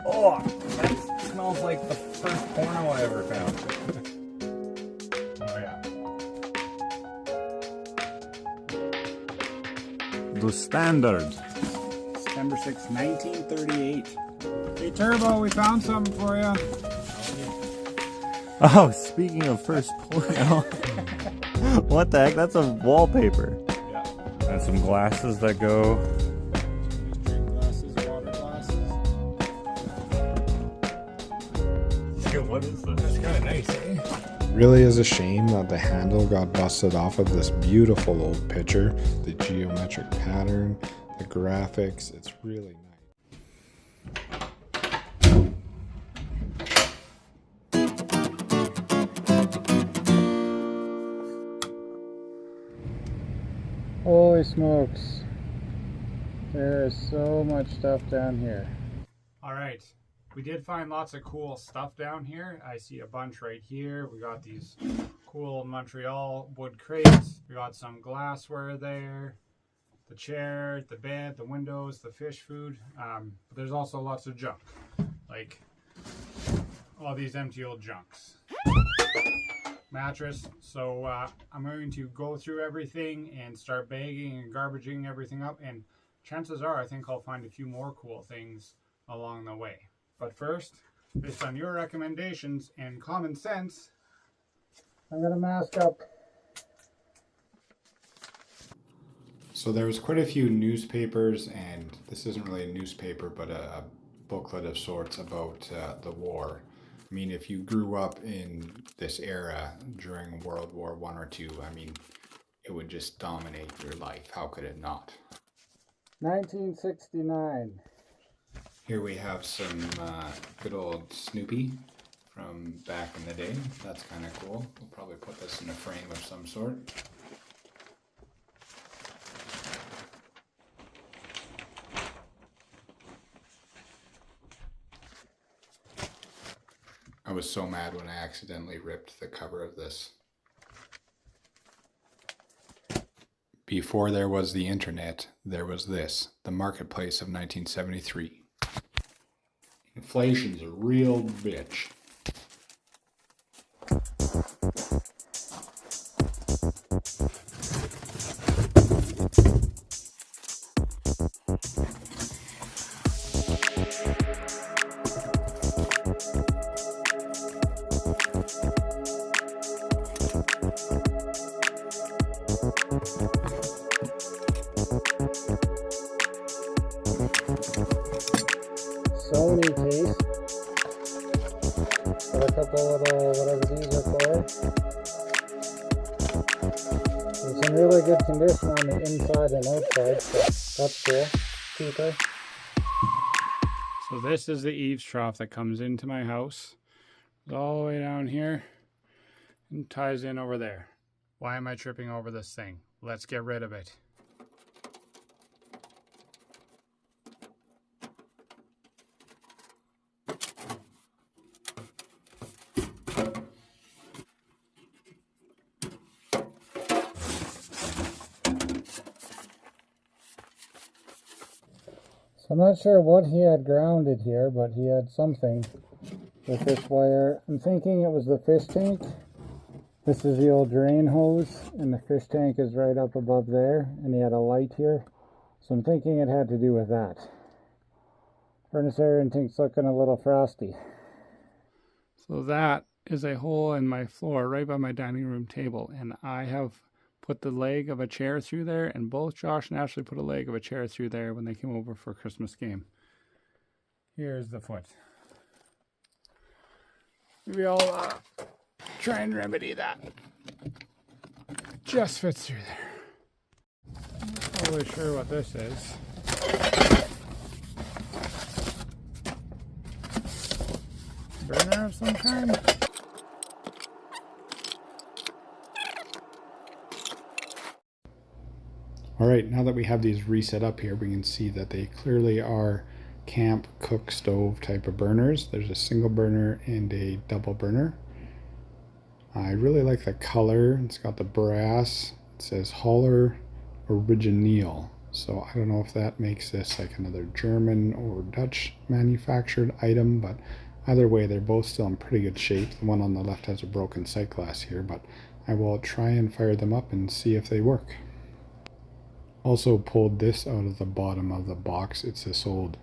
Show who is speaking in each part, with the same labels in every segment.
Speaker 1: Oh, that smells like the first porno I ever found. Oh yeah. The Standard. September 6, 1938. Hey Turbo, we found something for you.
Speaker 2: Oh, speaking of first porno. What the heck? That's a wallpaper.
Speaker 1: Yeah.
Speaker 2: And some glasses that go.
Speaker 1: Drink glasses, water glasses.
Speaker 2: What is this?
Speaker 1: That's kind of nice, eh?
Speaker 3: Really is a shame that the handle got busted off of this beautiful old picture. The geometric pattern, the graphics, it's really nice.
Speaker 4: Holy smokes. There is so much stuff down here.
Speaker 1: All right. We did find lots of cool stuff down here. I see a bunch right here. We got these cool Montreal wood crates. We got some glassware there. The chair, the bed, the windows, the fish food. But there's also lots of junk. Like all these empty old junks. Mattress. So I'm going to go through everything and start bagging and garbaging everything up. And chances are I think I'll find a few more cool things along the way. But first, based on your recommendations and common sense,
Speaker 4: I'm gonna mask up.
Speaker 3: So there was quite a few newspapers, and this isn't really a newspaper, but a booklet of sorts about the war. I mean, if you grew up in this era during World War I or II, I mean, it would just dominate your life. How could it not?
Speaker 4: 1969.
Speaker 3: Here we have some good old Snoopy from back in the day. That's kind of cool. We'll probably put this in a frame of some sort. I was so mad when I accidentally ripped the cover of this. Before there was the internet, there was this, the marketplace of 1973. Inflation's a real bitch.
Speaker 4: Sony case. Got a couple little whatever these are for. It's in really good condition on the inside and outside, so that's cool. Cheaper.
Speaker 1: so this is the eaves trough that comes into my house. It's all the way down here and ties in over there. Why am I tripping over this thing? Let's get rid of it.
Speaker 4: So I'm not sure what he had grounded here, but he had something with this wire. I'm thinking it was the fish tank. This is the old drain hose, and the fish tank is right up above there, and he had a light here. So I'm thinking it had to do with that. Furnace area and tank's looking a little frosty.
Speaker 1: So that is a hole in my floor right by my dining room table, and I have put the leg of a chair through there, and both Josh and Ashley put a leg of a chair through there when they came over for a Christmas game. Here's the foot. Maybe I'll try and remedy that. Just fits through there. Not really sure what this is. Burner of some kind?
Speaker 3: Alright, now that we have these reset up here, we can see that they clearly are camp cook stove type of burners. There's a single burner and a double burner. I really like the color. It's got the brass. It says Holler Original. So I don't know if that makes this like another German or Dutch manufactured item, but either way, they're both still in pretty good shape. The one on the left has a broken sight glass here, but I will try and fire them up and see if they work. Also pulled this out of the bottom of the box. It's this old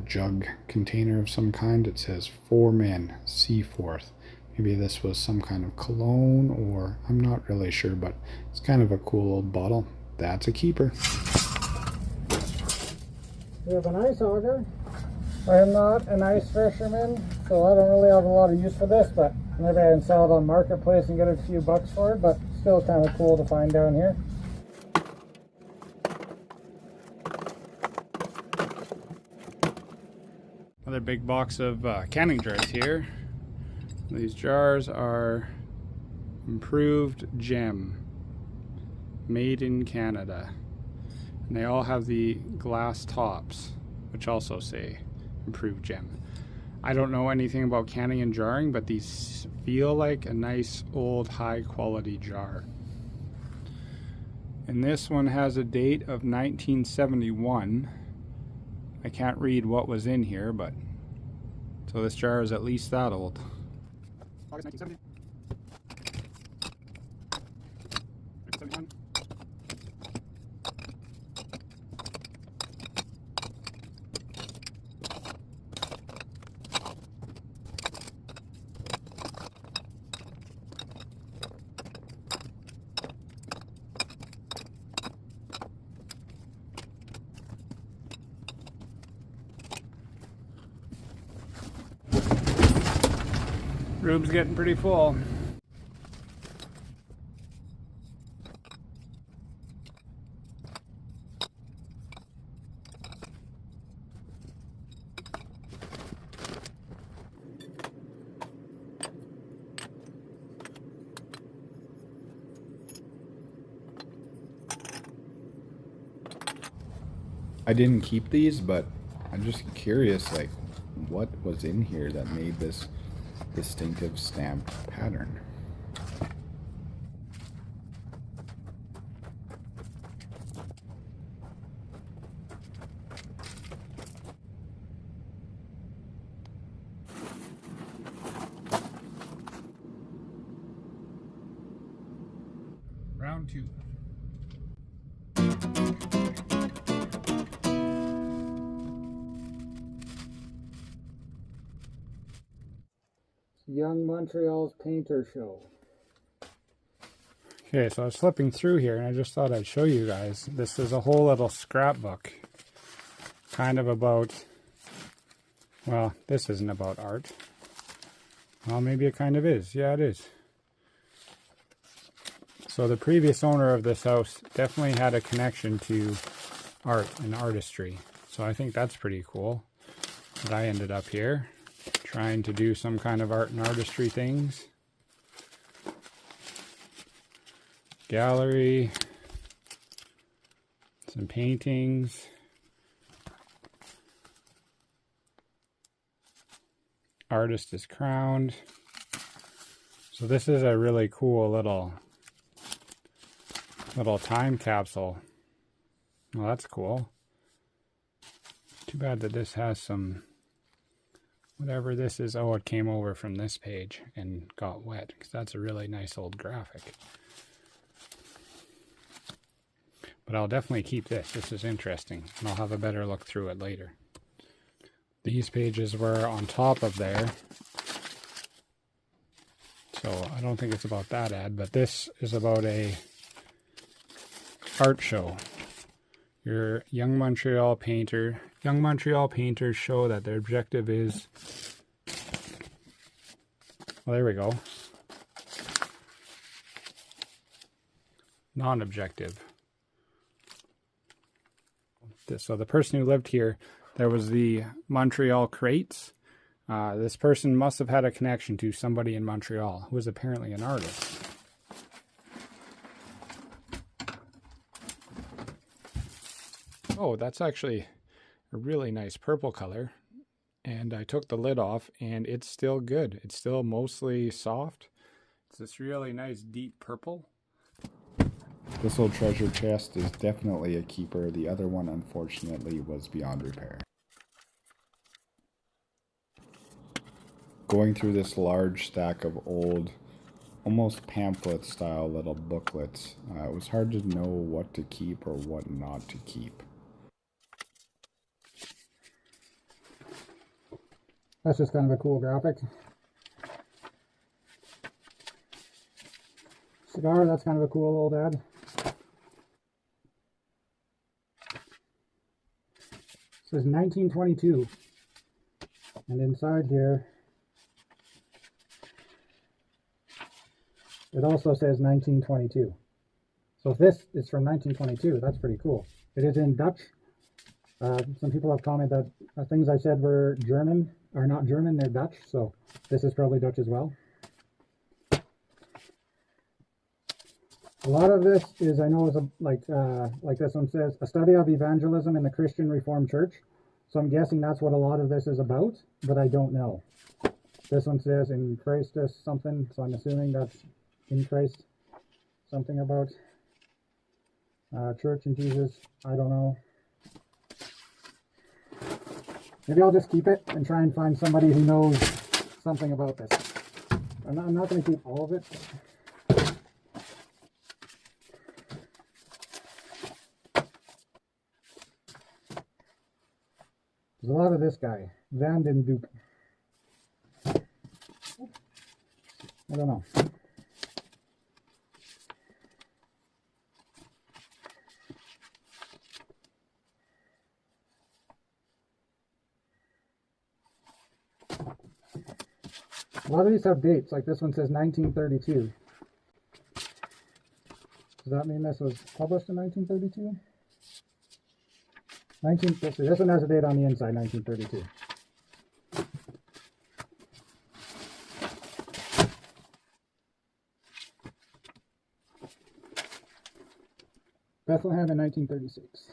Speaker 3: jug container of some kind. It says 4 Men Seaforth. Maybe this was some kind of cologne, or I'm not really sure, but it's kind of a cool old bottle. That's a keeper.
Speaker 4: We have an ice auger. I am not an ice fisherman, so I don't really have a lot of use for this, but maybe I can sell it on Marketplace and get a few bucks for it, but still kind of cool to find down here.
Speaker 1: Another big box of canning jars here. These jars are improved gem, made in Canada. And they all have the glass tops, which also say improved gem. I don't know anything about canning and jarring, but these feel like a nice old high quality jar. And this one has a date of 1971. I can't read what was in here, but so this jar is at least that old. August 1970. 1971. Room's getting pretty full.
Speaker 3: I didn't keep these, but I'm just curious, like, what was in here that made this distinctive stamped pattern?
Speaker 1: Round 2.
Speaker 4: Young Montreal's Painter Show.
Speaker 1: Okay, so I was flipping through here and I just thought I'd show you guys. This is a whole little scrapbook. Kind of about, well, this isn't about art. Well, maybe it kind of is. Yeah, it is. So the previous owner of this house definitely had a connection to art and artistry. So I think that's pretty cool that I ended up here trying to do some kind of art and artistry things. Gallery, some paintings, artist is crowned. So this is a really cool little time capsule. Well, that's cool. Too bad that this has some, whatever this is. Oh, it came over from this page and got wet, because that's a really nice old graphic. But I'll definitely keep this. This is interesting, and I'll have a better look through it later. These pages were on top of there, so I don't think it's about that ad, but this is about a art show. Your Young Montreal painters show that their objective is, well, there we go, non-objective. So the person who lived here, there was the Montreal crates. This person must have had a connection to somebody in Montreal who was apparently an artist. Oh, that's actually a really nice purple color. And I took the lid off and it's still good. It's still mostly soft. It's this really nice deep purple.
Speaker 3: This old treasure chest is definitely a keeper. The other one, unfortunately, was beyond repair. Going through this large stack of old, almost pamphlet style little booklets, it was hard to know what to keep or what not to keep.
Speaker 4: That's just kind of a cool graphic. Cigar, that's kind of a cool old ad. It says 1922. And inside here, it also says 1922. So if this is from 1922, that's pretty cool. It is in Dutch. Some people have commented that things I said were German are not German, they're Dutch. So this is probably Dutch as well. A lot of this is, I know, is like this one says, a study of evangelism in the Christian Reformed Church. So I'm guessing that's what a lot of this is about, but I don't know. This one says in Christus something, so I'm assuming that's in Christ, something about church and Jesus. I don't know. Maybe I'll just keep it and try and find somebody who knows something about this. I'm not going to keep all of it. There's a lot of this guy, Van den Duke. I don't know. A lot of these have dates, like this one says 1932. Does that mean this was published in 1932? This one has a date on the inside, 1932. Bethlehem in 1936.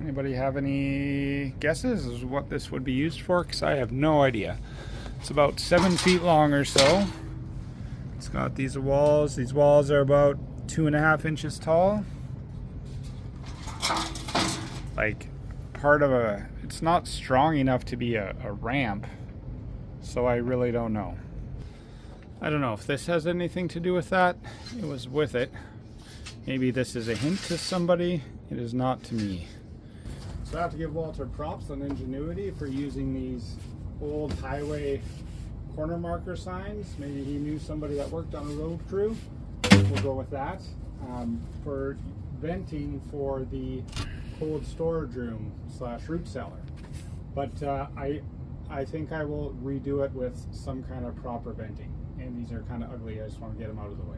Speaker 1: Anybody have any guesses as what this would be used for? Because I have no idea. It's about 7 feet long or so. It's got these walls. These walls are about 2.5 inches tall. Like part of it's not strong enough to be a ramp. So I really don't know. I don't know if this has anything to do with that. It was with it. Maybe this is a hint to somebody. It is not to me. So I have to give Walter props on ingenuity for using these old highway corner marker signs. Maybe he knew somebody that worked on a road crew. We'll go with that. For venting for the cold storage room / root cellar. But I think I will redo it with some kind of proper venting. And these are kind of ugly. I just want to get them out of the way.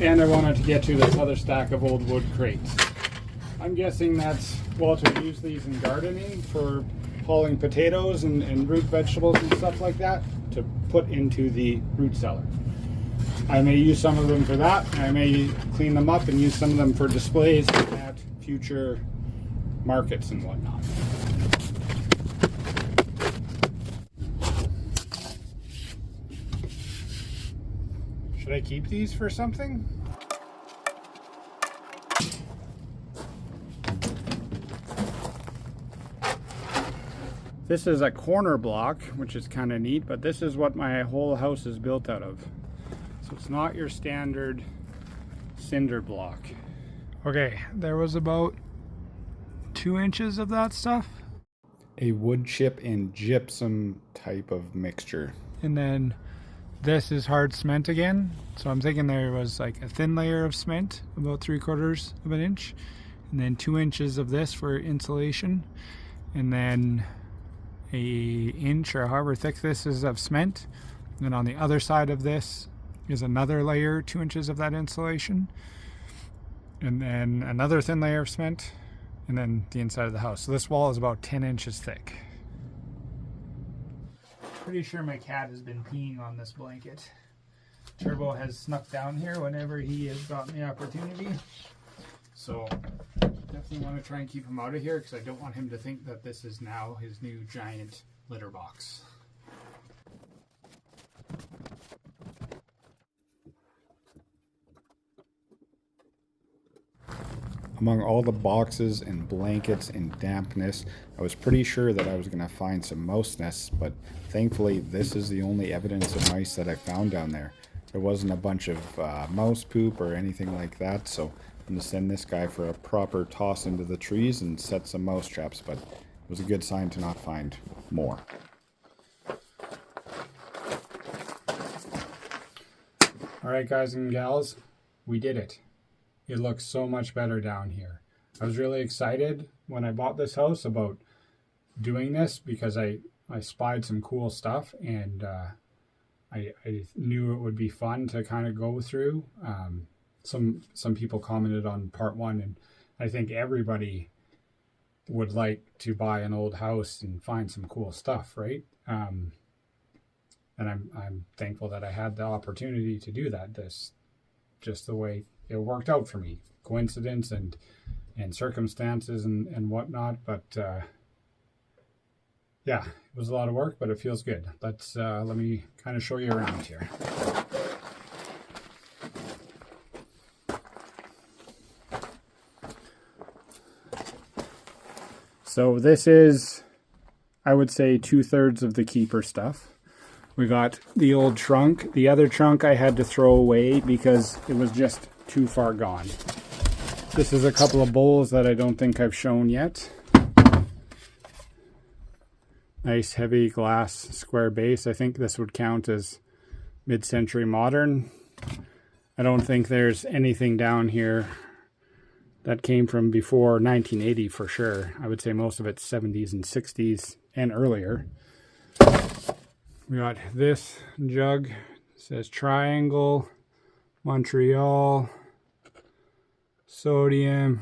Speaker 1: And I wanted to get to this other stack of old wood crates. I'm guessing that's Walter used these in gardening for hauling potatoes and root vegetables and stuff like that to put into the root cellar. I may use some of them for that. I may clean them up and use some of them for displays at future markets and whatnot. Should I keep these for something? This is a corner block, which is kind of neat, but this is what my whole house is built out of. So it's not your standard cinder block. Okay, there was about 2 inches of that stuff.
Speaker 3: A wood chip and gypsum type of mixture.
Speaker 1: And then this is hard cement again. So I'm thinking there was like a thin layer of cement, about 3/4 of an inch. And then 2 inches of this for insulation. And then a inch or however thick this is of cement. And then on the other side of this is another layer, 2 inches of that insulation. And then another thin layer of cement. And then the inside of the house. So this wall is about 10 inches thick. Pretty sure my cat has been peeing on this blanket. Turbo has snuck down here whenever he has gotten the opportunity. So definitely want to try and keep him out of here because I don't want him to think that this is now his new giant litter box.
Speaker 3: Among all the boxes and blankets and dampness, I was pretty sure that I was going to find some mouse nests, but thankfully this is the only evidence of mice that I found down there. There wasn't a bunch of mouse poop or anything like that, so I'm going to send this guy for a proper toss into the trees and set some mouse traps, but it was a good sign to not find more.
Speaker 1: Alright guys and gals, we did it. It looks so much better down here. I was really excited when I bought this house about doing this because I spied some cool stuff and I knew it would be fun to kind of go through. Some people commented on part 1 and I think everybody would like to buy an old house and find some cool stuff, right? And I'm thankful that I had the opportunity to do that. This just the way it worked out for me, coincidence and circumstances and whatnot. But yeah, it was a lot of work, but it feels good. Let me kind of show you around here. So this is, I would say, 2/3 of the keeper stuff. We got the old trunk. The other trunk I had to throw away because it was just too far gone. This is a couple of bowls that I don't think I've shown yet. Nice heavy glass square base. I think this would count as mid-century modern. I don't think there's anything down here that came from before 1980 for sure. I would say most of it's 70s and 60s and earlier. We got this jug. It says Triangle, Montreal, sodium,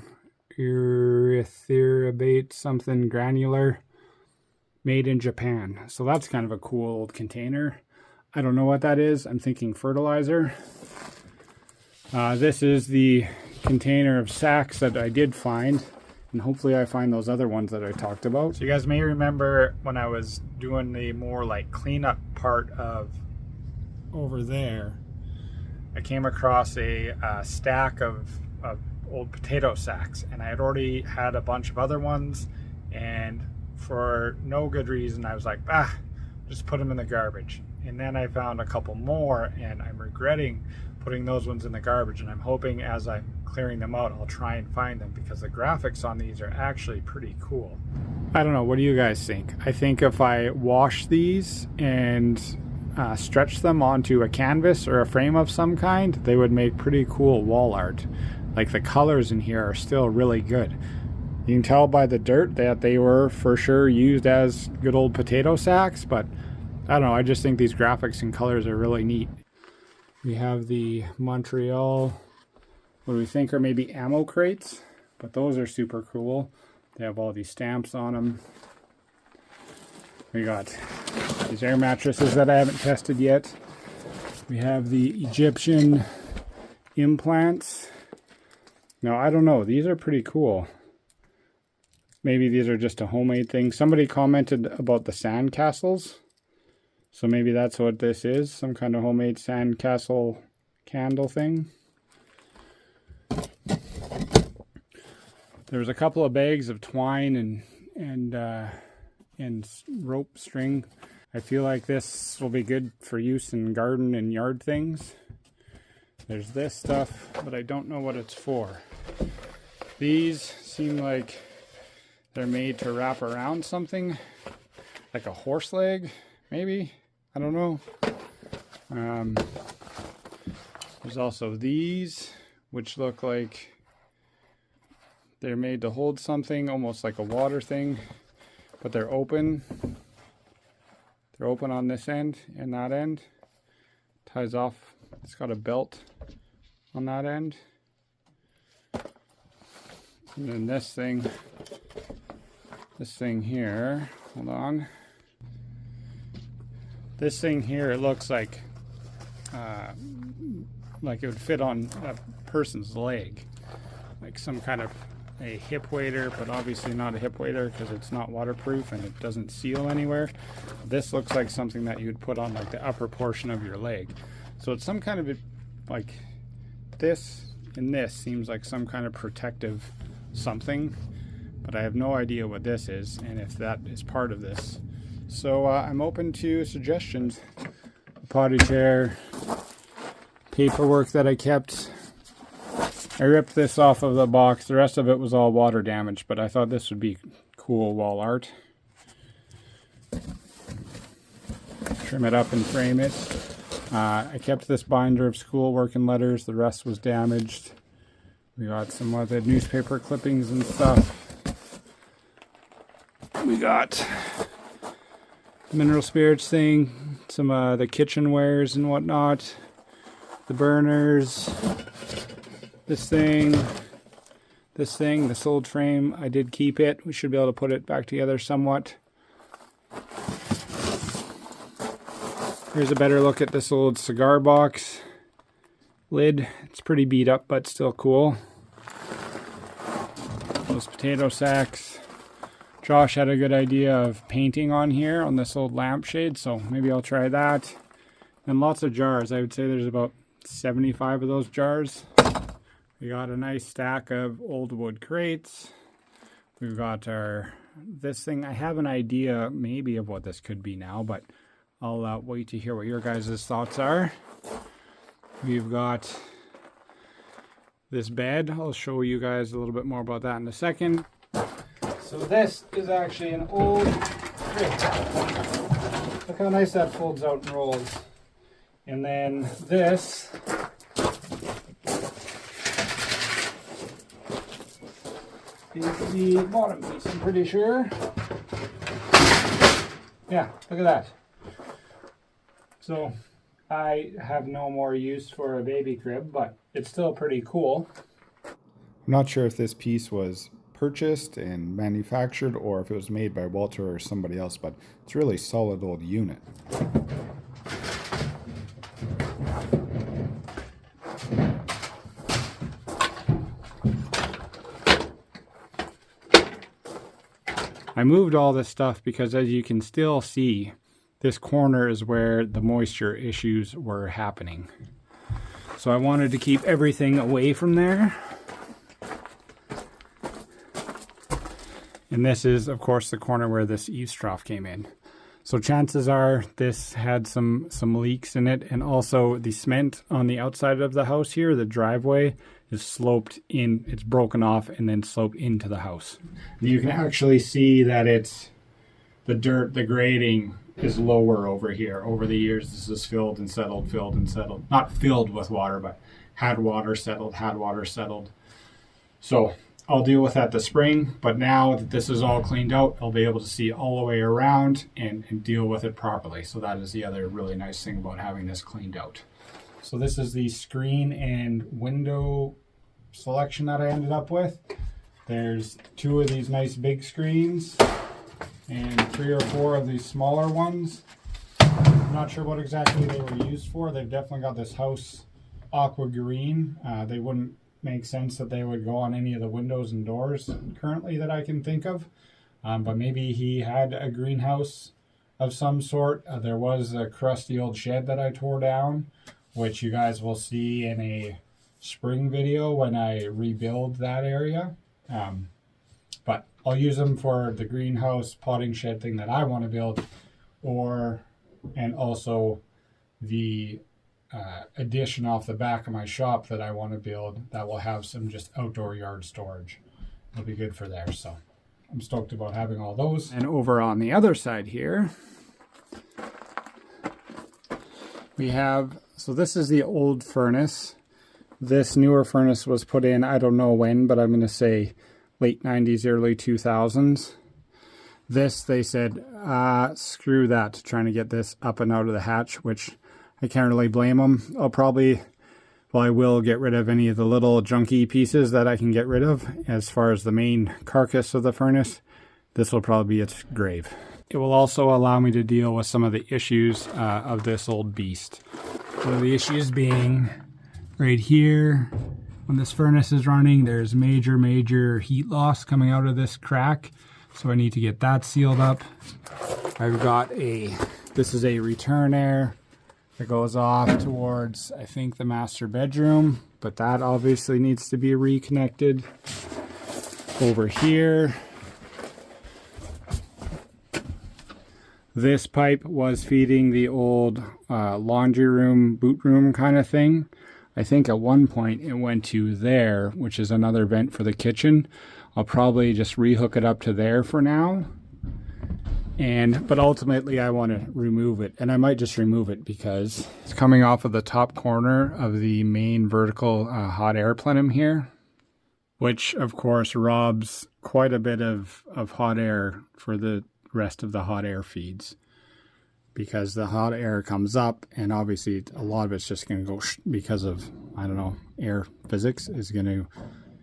Speaker 1: erythrobate, something granular, made in Japan. So that's kind of a cool old container. I don't know what that is. I'm thinking fertilizer. This is the container of sacks that I did find, and hopefully I find those other ones that I talked about. So you guys may remember when I was doing the more like cleanup part of over there, I came across a stack of old potato sacks, and I had already had a bunch of other ones, and for no good reason I was like, just put them in the garbage. And then I found a couple more, and I'm regretting putting those ones in the garbage, and I'm hoping as I'm clearing them out I'll try and find them, because the graphics on these are actually pretty cool. I don't know, what do you guys think? I think if I wash these and stretch them onto a canvas or a frame of some kind, they would make pretty cool wall art. Like, the colors in here are still really good. You can tell by the dirt that they were for sure used as good old potato sacks, but I don't know, I just think these graphics and colors are really neat. We have the Montreal, what do we think are maybe ammo crates, but those are super cool. They have all these stamps on them. We got these air mattresses that I haven't tested yet. We have the Egyptian implants. Now, I don't know, these are pretty cool. Maybe these are just a homemade thing. Somebody commented about the sand castles. So maybe that's what this is, some kind of homemade sandcastle candle thing. There's a couple of bags of twine and rope string. I feel like this will be good for use in garden and yard things. There's this stuff, but I don't know what it's for. These seem like they're made to wrap around something, like a horse leg, maybe. I don't know. There's also these, which look like they're made to hold something, almost like a water thing, but they're open. They're open on this end and that end. Ties off. It's got a belt on that end. And then this thing here, hold on. This thing here, it looks like it would fit on a person's leg, like some kind of a hip waiter, but obviously not a hip waiter because it's not waterproof and it doesn't seal anywhere. This looks like something that you would put on like the upper portion of your leg. So it's some kind of like this and this seems like some kind of protective something, but I have no idea what this is and if that is part of this. So I'm open to suggestions. The potty chair, paperwork that I kept. I ripped this off of the box. The rest of it was all water damaged, but I thought this would be cool wall art. Trim it up and frame it. I kept this binder of schoolwork and letters. The rest was damaged. We got some other newspaper clippings and stuff. We got mineral spirits thing, some the kitchenwares and whatnot, the burners, this old frame. I did keep it. We should be able to put it back together somewhat. Here's a better look at this old cigar box lid. It's pretty beat up, but still cool. Those potato sacks. Josh had a good idea of painting on here on this old lampshade, so maybe I'll try that. And lots of jars. I would say there's about 75 of those jars. We got a nice stack of old wood crates. We've got this thing. I have an idea maybe of what this could be now, but I'll wait to hear what your guys' thoughts are. We've got this bed. I'll show you guys a little bit more about that in a second. So this is actually an old crate. Look how nice that folds out and rolls. And then this is the bottom piece, I'm pretty sure. Yeah, look at that. So I have no more use for a baby crib, but it's still pretty cool.
Speaker 3: I'm not sure if this piece was purchased and manufactured or if it was made by Walter or somebody else, but it's a really solid old unit.
Speaker 1: I moved all this stuff because, as you can still see, this corner is where the moisture issues were happening. So I wanted to keep everything away from there. And this is, of course, the corner where this eaves trough came in. So chances are this had some leaks in it, and also the cement on the outside of the house here, the driveway, is sloped in, it's broken off and then sloped into the house. And you can actually see that it's the dirt, the grading is lower over here. Over the years, this is filled and settled. Not filled with water, but had water settled. So I'll deal with that this spring, but now that this is all cleaned out, I'll be able to see all the way around and deal with it properly. So that is the other really nice thing about having this cleaned out. So this is the screen and window selection that I ended up with. There's 2 of these nice big screens and 3 or 4 of these smaller ones. I'm not sure what exactly they were used for. They've definitely got this house aqua green. They wouldn't make sense that they would go on any of the windows and doors currently that I can think of. But maybe he had a greenhouse of some sort. There was a crusty old shed that I tore down, which you guys will see in a spring video when I rebuild that area. But I'll use them for the greenhouse potting shed thing that I want to build, and also the addition off the back of my shop that I want to build that will have some just outdoor yard storage. It'll be good for there, so I'm stoked about having all those. And over on the other side here, we have, so this is the old furnace. This newer furnace was put in, I don't know when, but I'm going to say late 90s, early 2000s. This, they said, screw that, trying to get this up and out of the hatch, which I can't really blame them. I will get rid of any of the little junky pieces that I can get rid of. As far as the main carcass of the furnace, this will probably be its grave. It will also allow me to deal with some of the issues of this old beast. So the issues being right here, when this furnace is running, there's major heat loss coming out of this crack. So I need to get that sealed up. I've got this is a return air that goes off towards, I think, the master bedroom, but that obviously needs to be reconnected. Over here, this pipe was feeding the old laundry room, boot room kind of thing. I think at one point it went to there, which is another vent for the kitchen. I'll probably just rehook it up to there for now. But ultimately I want to remove it, and I might just remove it because it's coming off of the top corner of the main vertical hot air plenum here, which of course robs quite a bit of hot air for the rest of the hot air feeds, because the hot air comes up and obviously a lot of it's just going to go because of, I don't know, air physics is going to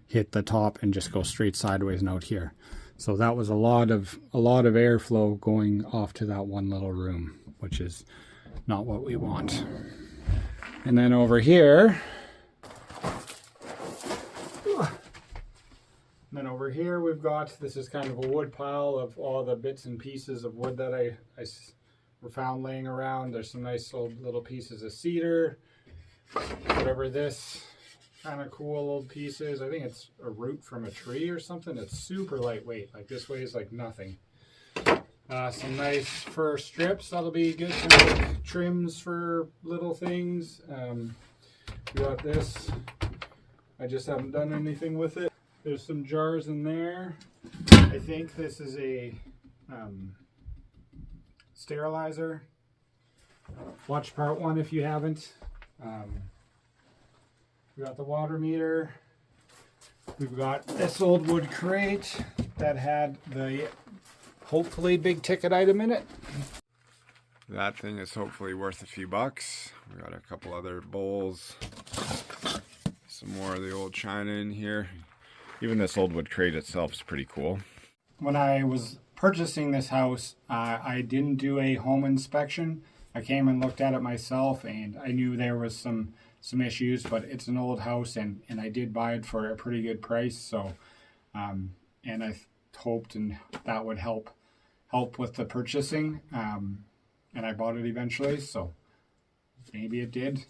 Speaker 1: hit the top and just go straight sideways and out here. So that was a lot of airflow going off to that one little room, which is not what we want. And then over here, we've got, this is kind of a wood pile of all the bits and pieces of wood that I were found laying around. There's some nice little pieces of cedar, whatever this kind of cool old pieces. I think it's a root from a tree or something. It's super lightweight. Like this weighs like nothing. Some nice fur strips. That'll be good to make trims for little things. We got this. I just haven't done anything with it. There's some jars in there. I think this is a sterilizer. Watch part 1 if you haven't. We got the water meter. We've got this old wood crate that had the hopefully big ticket item in it.
Speaker 3: That thing is hopefully worth a few bucks. We got a couple other bowls. Some more of the old china in here. Even this old wood crate itself is pretty cool. When I was purchasing this house, I didn't do a home inspection. I came and looked at it myself, and I knew there was some issues, but it's an old house, and I did buy it for a pretty good price. So, and I hoped and that would help with the purchasing, and I bought it eventually. So maybe it did.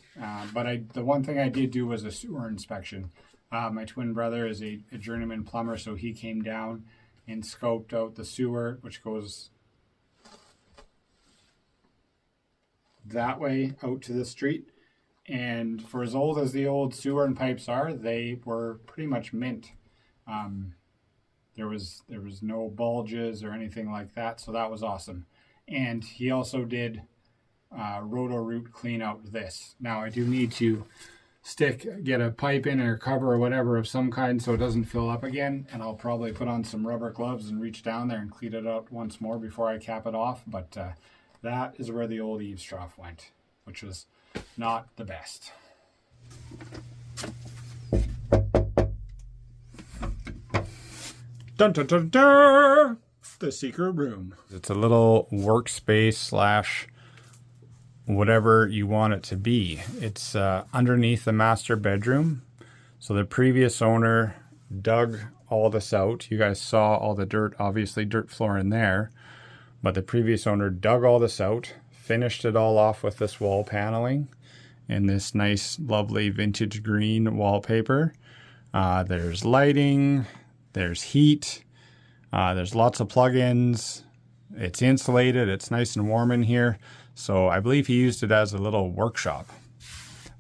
Speaker 3: But the one thing I did do was a sewer inspection. My twin brother is a journeyman plumber, so he came down
Speaker 1: and scoped out the sewer, which goes that way out to the street. And for as old as the old sewer and pipes are, they were pretty much mint. There was no bulges or anything like that, so that was awesome. And he also did roto-root clean out this. Now I do need to get a pipe in or cover or whatever of some kind so it doesn't fill up again, and I'll probably put on some rubber gloves and reach down there and clean it out once more before I cap it off. But that is where the old eaves trough went, which was not the best. Dun dun dun dun! The secret room. It's a little workspace slash whatever you want it to be. It's underneath the master bedroom. So the previous owner dug all this out. You guys saw all the dirt, obviously dirt floor in there. But the previous owner dug all this out, finished it all off with this wall paneling and this nice, lovely vintage green wallpaper. There's lighting, there's heat, there's lots of plugins. It's insulated, it's nice and warm in here. So I believe he used it as a little workshop.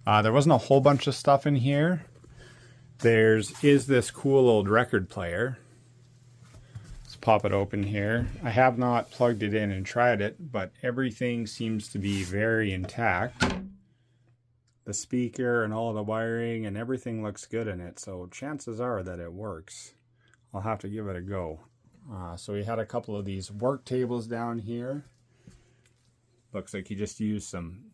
Speaker 1: There wasn't a whole bunch of stuff in here. Is this cool old record player. Let's pop it open here. I have not plugged it in and tried it, but everything seems to be very intact. The speaker and all the wiring and everything looks good in it, so chances are that it works. I'll have to give it a go. So we had a couple of these work tables down here. Looks like he just used some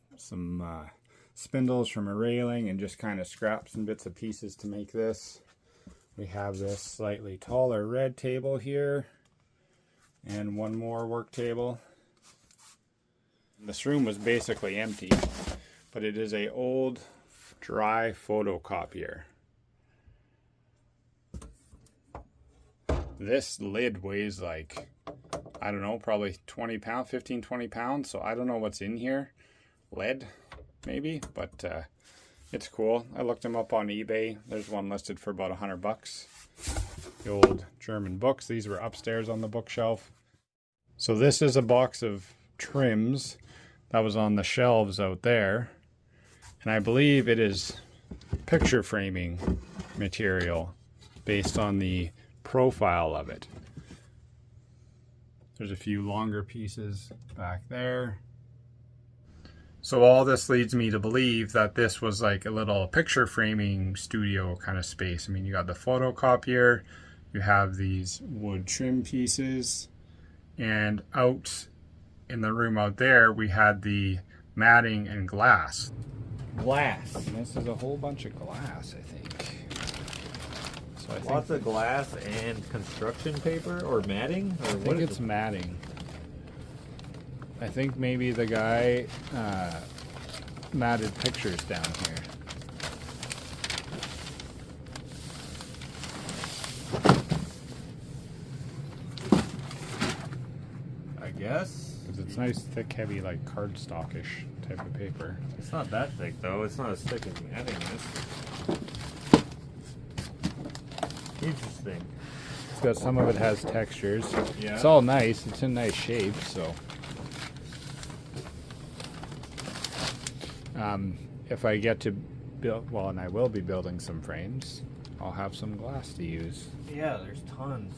Speaker 1: spindles from a railing and just kind of scrapped some bits and pieces to make this. We have this slightly taller red table here and one more work table. This room was basically empty, but it is an old dry photocopier. This lid weighs like, I don't know, probably 20 pounds, 15, 20 pounds. So I don't know what's in here. Lead, maybe, but it's cool. I looked them up on eBay. There's one listed for about $100. The old German books. These were upstairs on the bookshelf. So this is a box of trims that was on the shelves out there. And I believe it is picture framing material based on the profile of it. There's a few longer pieces back there. So all this leads me to believe that this was like a little picture framing studio kind of space. I mean, you got the photocopier, you have these wood trim pieces, and out in the room out there, we had the matting and glass.
Speaker 2: Glass.
Speaker 1: And this is a whole bunch of glass, I think. So
Speaker 2: Lots of glass and construction paper or matting? Or
Speaker 1: I think it's matting. I think maybe the guy matted pictures down here.
Speaker 2: I guess.
Speaker 1: Because it's nice, thick, heavy, like cardstockish type of paper.
Speaker 2: It's not that thick though. It's not as thick as matting is. Interesting.
Speaker 1: It's got, some of it has textures.
Speaker 2: Yeah.
Speaker 1: It's all nice. It's in nice shape, so. If I get to build, well, and I will be building some frames, I'll have some glass to use.
Speaker 2: Yeah, there's tons.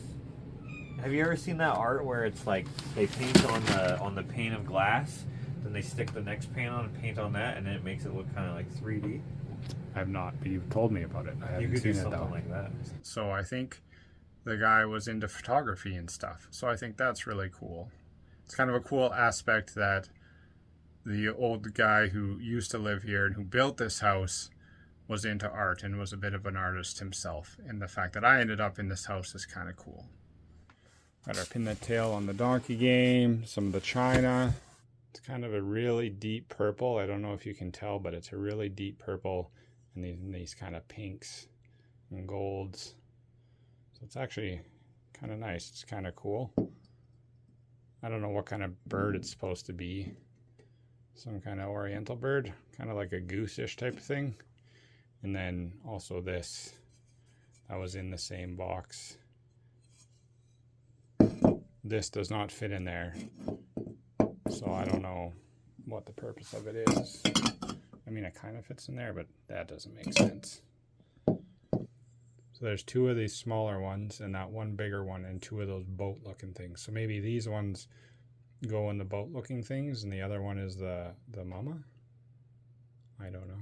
Speaker 2: Have you ever seen that art where it's like they paint on the pane of glass, then they stick the next pane on and paint on that, and then it makes it look kind of like 3D?
Speaker 1: I've not, but you've told me about it. I haven't
Speaker 2: You could
Speaker 1: seen
Speaker 2: do
Speaker 1: it
Speaker 2: something
Speaker 1: though.
Speaker 2: like that.
Speaker 1: So I think the guy was into photography and stuff. So I think that's really cool. It's kind of a cool aspect that the old guy who used to live here and who built this house was into art and was a bit of an artist himself. And the fact that I ended up in this house is kind of cool. Got our pin the tail on the donkey game, some of the china. It's kind of a really deep purple. I don't know if you can tell, but it's a really deep purple and these kind of pinks and golds. So it's actually kind of nice. It's kind of cool. I don't know what kind of bird it's supposed to be. Some kind of oriental bird, kind of like a goose-ish type of thing. And then also this, that was in the same box. this does not fit in there. So I don't know what the purpose of it is. I mean, it kind of fits in there, but that doesn't make sense. So there's two of these smaller ones and that one bigger one and two of those boat looking things. So maybe these ones go in the boat looking things and the other one is the mama. I don't know.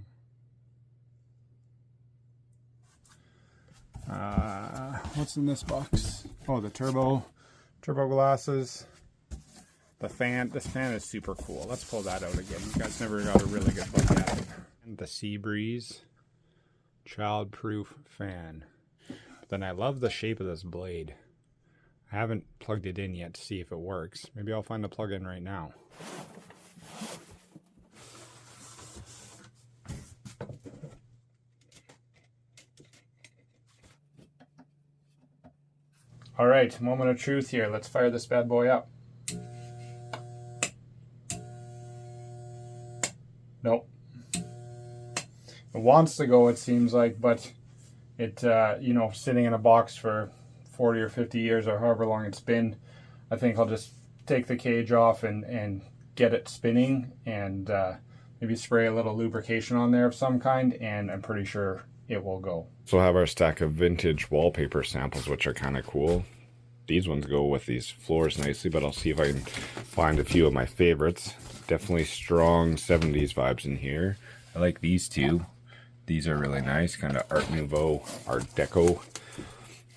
Speaker 1: What's in this box? Oh, the turbo glasses. The fan. This fan is super cool. Let's pull that out again. You guys never got a really good look at it. And the Sea Breeze child-proof fan. But then I love the shape of this blade. I haven't plugged it in yet to see if it works. Maybe I'll find the plug-in right now. All right, moment of truth here. Let's fire this bad boy up. Nope. It wants to go, it seems like, but it, you know, sitting in a box for 40 or 50 years or however long it's been, I think I'll just take the cage off and get it spinning and maybe spray a little lubrication on there of some kind, and I'm pretty sure it will go.
Speaker 3: So we'll have our stack of vintage wallpaper samples, which are kind of cool. These ones go with these floors nicely, but I'll see if I can find a few of my favorites. Definitely strong 70s vibes in here. I like these two. These are really nice, kind of Art Nouveau, Art Deco.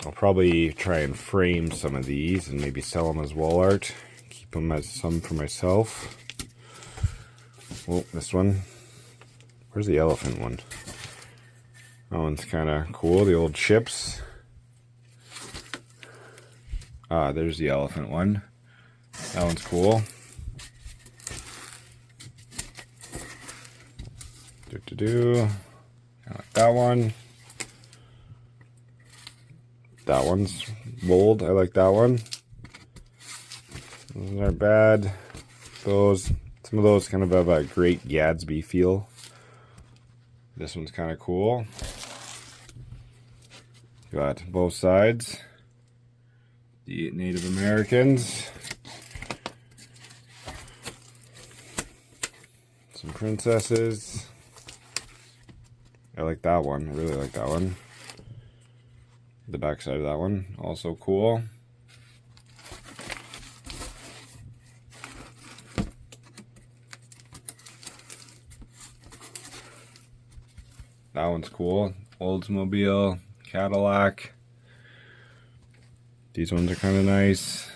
Speaker 3: I'll probably try and frame some of these and maybe sell them as wall art. Keep them as some for myself. Oh, this one. Where's the elephant one? That one's kind of cool, the old chips. Ah, there's the elephant one. That one's cool. Kind of like that one. That one's bold. I like that one. Those aren't bad. Some of those kind of have a Great Gatsby feel. This one's kind of cool. Got both sides. The Native Americans. Some princesses. I like that one. I really like that one. The back side of that one, also cool. That one's cool. Oldsmobile, Cadillac. These ones are kind of nice.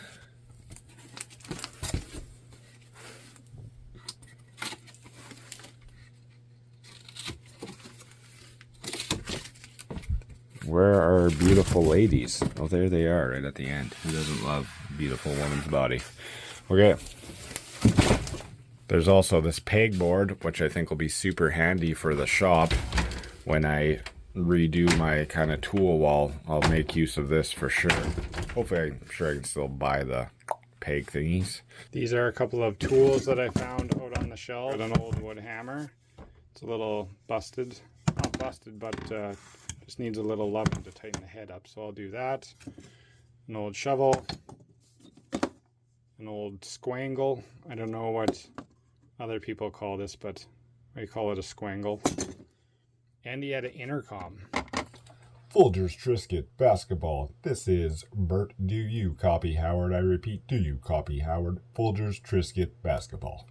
Speaker 3: Where are beautiful ladies? Oh, there they are, right at the end. Who doesn't love a beautiful woman's body? Okay. There's also this pegboard, which I think will be super handy for the shop when I redo my kind of tool wall. I'll make use of this for sure. Hopefully, I'm sure I can still buy the peg thingies.
Speaker 1: These are a couple of tools that I found out on the shelf. Got an old wood hammer. It's a little busted. Not busted, but just needs a little loving to tighten the head up. So I'll do that. An old shovel. An old squangle. I don't know what other people call this, but I call it a squangle. And he had an intercom.
Speaker 3: Folgers Triscuit Basketball. This is Bert. Do you copy Howard? I repeat, do you copy Howard? Folgers Triscuit Basketball.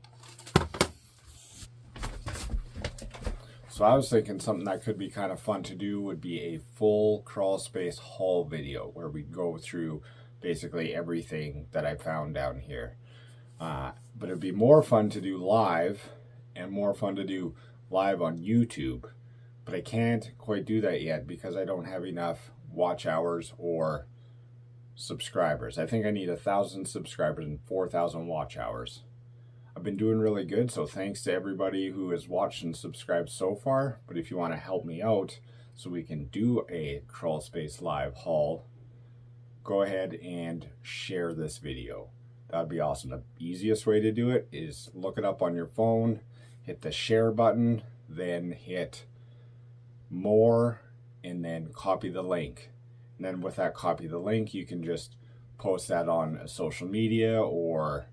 Speaker 3: So I was thinking something that could be kind of fun to do would be a full Crawlspace haul video where we go through basically everything that I found down here. But it'd be more fun to do live and more fun to do live on YouTube. But I can't quite do that yet because I don't have enough watch hours or subscribers. I think I need 1,000 subscribers and 4,000 watch hours. I've been doing really good, so thanks to everybody who has watched and subscribed so far. But if you want to help me out so we can do a Crawlspace live haul, go ahead and share this video. That'd be awesome. The easiest way to do it is look it up on your phone, hit the share button, then hit more, and then copy the link. And then with that copy the link, you can just post that on social media or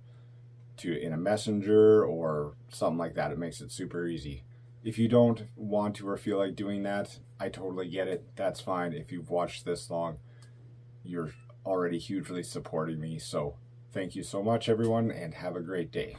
Speaker 3: in a messenger or something like that. It makes it super easy. If you don't want to or feel like doing that, I totally get it. That's fine. If you've watched this long, you're already hugely supporting me. So thank you so much, everyone, and have a great day.